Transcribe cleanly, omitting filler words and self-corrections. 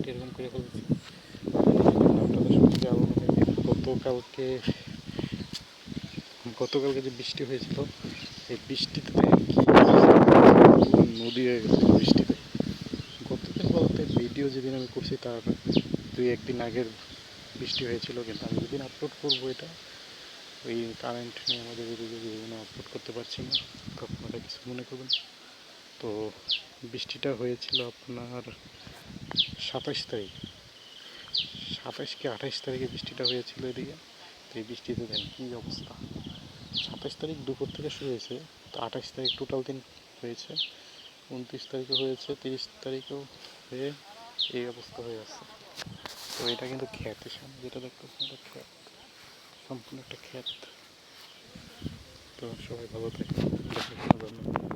এরকম করে ফেলছে। আপনাদের সত্যি আলাদা হয়নি। গতকালকে যে বৃষ্টি হয়েছিল, এই বৃষ্টিতে কি নদী হয়ে গেছে বৃষ্টিতে। গতদিন বলতে ভিডিও যেদিন আমি করছি তার 2-1 দিন আগের বৃষ্টি হয়েছিল, কিন্তু আমি যেদিন আপলোড করবো এটা ওই কারেন্ট নিয়ে আমাদের এদিকে বিভিন্ন আপলোড করতে পারছি না, তো আপনারা কিছু মনে করবেন। তো বৃষ্টিটা হয়েছিল আপনার 27 তারিখ, 27 কি 28 তারিখে বৃষ্টিটা হয়েছিল এদিকে। তো এই বৃষ্টিতে দেন কী অবস্থা। 27 তারিখ দুপুর থেকে শুরু হয়েছে, তো 28 তারিখ টোটাল দিন হয়েছে, 29 তারিখে হয়েছে, 30 তারিখেও হয়ে এই অবস্থা হয়ে আছে। তো এটা কিন্তু ক্ষেতের সামনে যেটা দেখতেছেন এটা ক্ষেত, সম্পূর্ণ একটা ক্ষেত। তো সবাই ভালো থাকে।